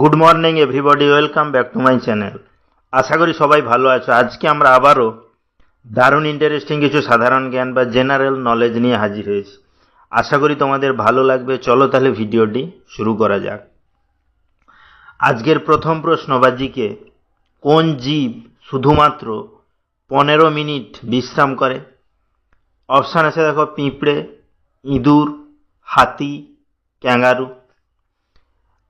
Good morning everybody, welcome back to my channel. আশা করি সবাই ভালো আছো। আজকে আমরা আবারও দারুণ ইন্টারেস্টিং কিছু সাধারণ জ্ঞান বা জেনারেল নলেজ নিয়ে হাজির হয়েছি। আশা করি তোমাদের ভালো লাগবে। চলো তাহলে ভিডিওটি শুরু করা যাক। আজকের প্রথম প্রশ্ন বা জিকে, কোন জীব শুধুমাত্র 15 মিনিট বিশ্রাম করে? অপশান আছে দেখো, পিঁপড়ে, ইঁদুর, হাতি, ক্যাঙ্গারু।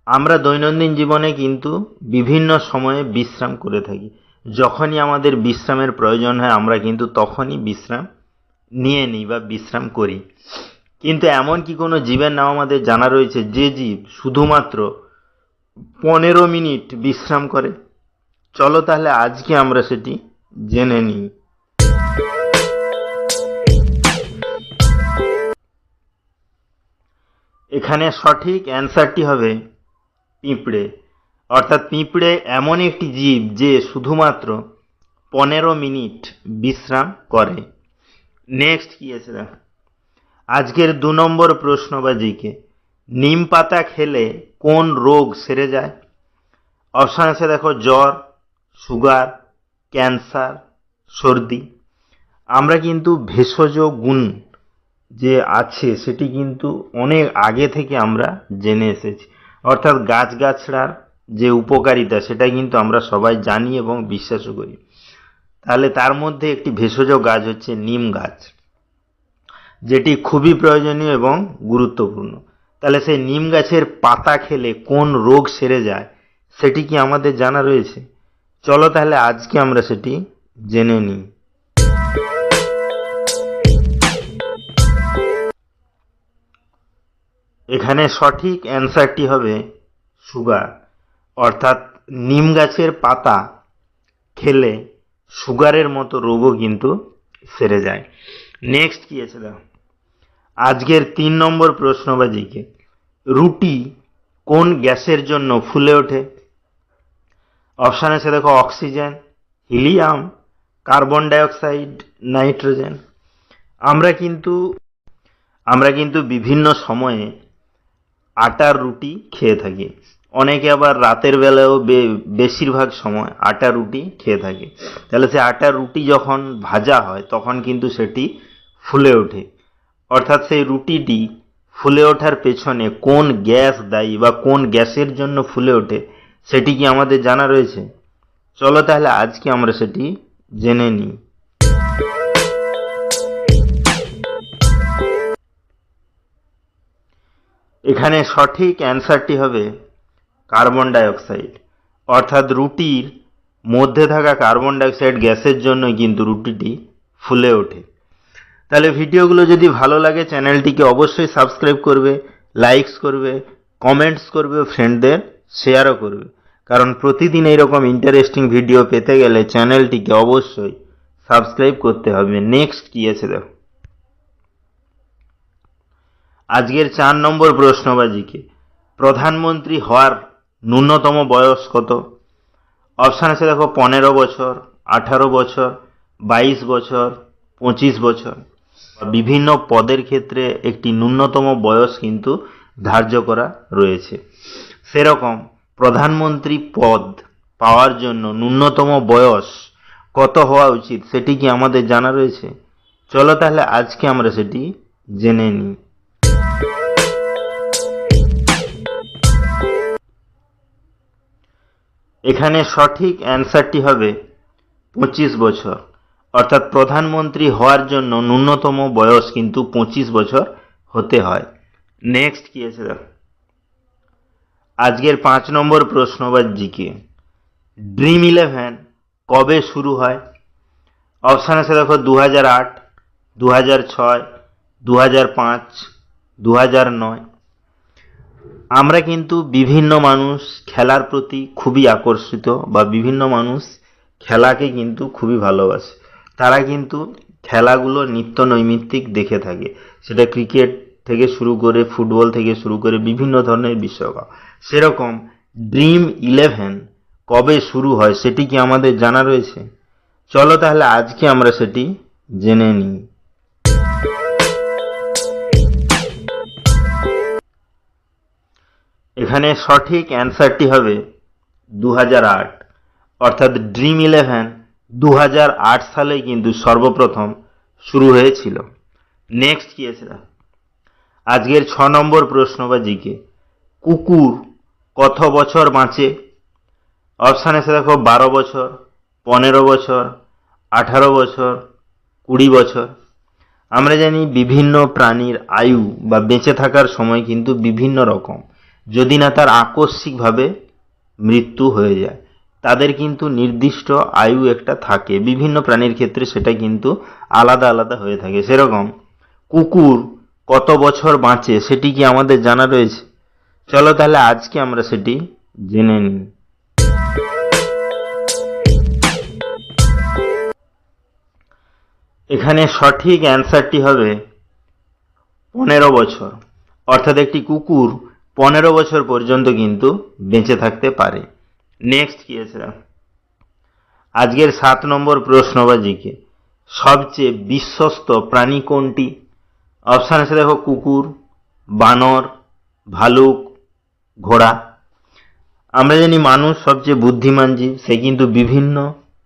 আমরা দৈনন্দিন জীবনে কিন্তু বিভিন্ন সময়ে বিশ্রাম করে থাকি। যখনই আমাদের বিশ্রামের প্রয়োজন হয় আমরা কিন্তু তখনই বিশ্রাম নিয়ে নিই বা বিশ্রাম করি। কিন্তু এমন কি কোনো জীবের নাম আমাদের জানা রয়েছে যে জীব শুধুমাত্র 15 মিনিট বিশ্রাম করে? চলো তাহলে আজকে আমরা সেটি জেনে নিই। এখানে সঠিক অ্যান্সারটি হবে পিঁপড়ে। অর্থাৎ পিঁপড়ে এমন একটি জীব যে শুধুমাত্র 15 মিনিট বিশ্রাম করে। নেক্সট কি আছে দেখো, আজকের 2 নম্বর প্রশ্ন বা জিকে, নিম পাতা খেলে কোন রোগ সেরে যায়? অপশান আছে দেখো, জ্বর, সুগার, ক্যান্সার, সর্দি। আমরা কিন্তু ভেষজ গুণ যে আছে সেটি কিন্তু অনেক আগে থেকে আমরা জেনে এসেছি। অর্থাৎ গাছগাছড়ার যে উপকারিতা সেটা কিন্তু আমরা সবাই জানি এবং বিশ্বাসও করি। তাহলে তার মধ্যে একটি ভেষজ গাছ হচ্ছে নিম গাছ, যেটি খুবই প্রয়োজনীয় এবং গুরুত্বপূর্ণ। তাহলে সেই নিম গাছের পাতা খেলে কোন রোগ সেরে যায় সেটি কি আমাদের জানা রয়েছে? চলো তাহলে আজকে আমরা সেটি জেনে নিই। এখানে সঠিক অ্যান্সারটি হবে সুগার। অর্থাৎ নিম গাছের পাতা খেলে সুগারের মতো রোগও কিন্তু সেরে যায়। নেক্সট কি আছে দেখো, আজকের 3 নম্বর প্রশ্ন বা জিকে, রুটি কোন গ্যাসের জন্য ফুলে ওঠে? অপশান আছে দেখো, oxygen, helium, carbon dioxide, nitrogen. আমরা কিন্তু বিভিন্ন সময়ে আটার রুটি খেয়ে থাকি। অনেকে আবার রাতের বেলায়ও বেশিরভাগ সময় আটা রুটি খেয়ে থাকে। তাহলে সে আটার রুটি যখন ভাজা হয় তখন কিন্তু সেটি ফুলে ওঠে। অর্থাৎ সেই রুটিটি ফুলে ওঠার পেছনে কোন গ্যাস দায়ী বা কোন গ্যাসের জন্য ফুলে ওঠে সেটি কি আমাদের জানা রয়েছে? চলো তাহলে আজকে আমরা সেটি জেনে নিই। এখানে সঠিক অ্যান্সারটি হবে কার্বন ডাইঅক্সাইড। অর্থাৎ রুটির মধ্যে থাকা কার্বন ডাইঅক্সাইড গ্যাসের জন্য কিন্তু রুটিটি ফুলে ওঠে। তাহলে ভিডিওগুলো যদি ভালো লাগে চ্যানেলটিকে অবশ্যই সাবস্ক্রাইব করবে, লাইকস করবে, কমেন্টস করবে, ফ্রেন্ডদের শেয়ারও করবে। কারণ প্রতিদিন এইরকম ইন্টারেস্টিং ভিডিও পেতে গেলে চ্যানেলটিকে অবশ্যই সাবস্ক্রাইব করতে হবে। নেক্সট কি আছে দেখো, আজকের 4 নম্বর প্রশ্ন বা জিকে, প্রধানমন্ত্রী হওয়ার ন্যূনতম বয়স কত? অপশান আছে দেখো, 15 বছর, 18 বছর, 22 বছর, 25 বছর। বিভিন্ন পদের ক্ষেত্রে একটি ন্যূনতম বয়স কিন্তু ধার্য করা রয়েছে। সেরকম প্রধানমন্ত্রী পদ পাওয়ার জন্য ন্যূনতম বয়স কত হওয়া উচিত সেটি কি আমাদের জানা রয়েছে? চলো তাহলে আজকে আমরা সেটি জেনে নিই। এখানে সঠিক অ্যান্সারটি হবে 25 বছর। অর্থাৎ প্রধানমন্ত্রী হওয়ার জন্য ন্যূনতম বয়স কিন্তু 25 বছর হতে হয়। নেক্সট কি আছে দেখো, আজকের 5 নম্বর প্রশ্ন বা জিকে, ড্রিম 11 কবে শুরু হয়? অপশান আছে দেখো, 2008, 2006, 2005, 2009। আমরা কিন্তু বিভিন্ন মানুষ খেলার প্রতি খুবই আকর্ষিত বা বিভিন্ন মানুষ খেলাকে কিন্তু খুবই ভালোবাসে। তারা কিন্তু খেলাগুলো নিত্য নৈমিত্তিক দেখে থাকে। সেটা ক্রিকেট থেকে শুরু করে ফুটবল থেকে শুরু করে বিভিন্ন ধরনের বিশ্বকাপ। সেরকম ড্রিম 11 কবে শুরু হয় সেটি কি আমাদের জানা রয়েছে? চলো তাহলে আজকে আমরা সেটি জেনে নিই। এখানে এখানে সঠিক অ্যান্সারটি হবে 2008, অর্থাৎ ড্রিম ইলেভেন 2008 সালে কিন্তু সর্বপ্রথম শুরু হয়েছিল। নেক্সট কি আছে? আজকের 6 নম্বর প্রশ্ন বা জিকে, কুকুর কত বছর বাঁচে? অপশান এসে দেখো 12 বছর, 15 বছর, 18 বছর, 20 বছর। আমরা জানি বিভিন্ন প্রাণীর আয়ু বা বেঁচে থাকার সময় কিন্তু বিভিন্ন রকম, যদি না তার আকস্মিকভাবে মৃত্যু হয়ে যায়, তাদের কিন্তু নির্দিষ্ট আয়ু একটা থাকে। বিভিন্ন প্রাণীর ক্ষেত্রে সেটা কিন্তু আলাদা আলাদা হয়ে থাকে। সেরকম কুকুর কত বছর বাঁচে সেটি কি আমাদের জানা রয়েছে? চলো তাহলে আজকে আমরা সেটি জেনে নিই। এখানে সঠিক অ্যান্সারটি হবে 15 বছর, অর্থাৎ একটি কুকুর 15 বছর পর্যন্ত কিন্তু বেঁচে থাকতে পারে। নেক্সট কি আছে? আজকের 7 নম্বর প্রশ্ন বা জিকে, সবচেয়ে বিশ্বস্ত প্রাণী কোনটি? অপশান আছে দেখো কুকুর, বানর, ভালুক, ঘোড়া। আমরা জানি মানুষ সবচেয়ে বুদ্ধিমান জীব, সে কিন্তু বিভিন্ন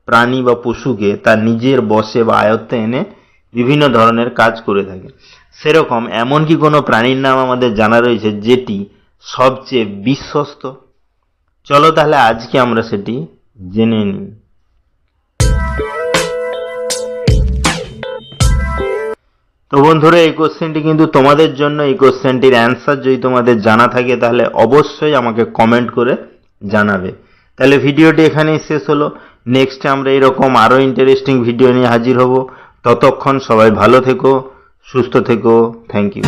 প্রাণী বা পশুকে তার নিজের বশে বা আয়ত্তে এনে বিভিন্ন ধরনের কাজ করে থাকে। সেরকম এমন কি কোনো প্রাণীর নাম আমাদের জানা রয়েছে যেটি সবচেয়ে বিশ্বস্ত? চলো তাহলে আজকে আমরা সেটি জেনে নিই। তো বন্ধুরা, এই কোশ্চেনটি কিন্তু তোমাদের জন্য। এই কোশ্চেনটির অ্যান্সার যদি তোমাদের জানা থাকে তাহলে অবশ্যই আমাকে কমেন্ট করে জানাবে। তাহলে ভিডিওটি এখানেই শেষ হলো। নেক্সটে আমরা এরকম আরও ইন্টারেস্টিং ভিডিও নিয়ে হাজির হব। ততক্ষণ সবাই ভালো থেকো, সুস্থ থেকো। Thank you.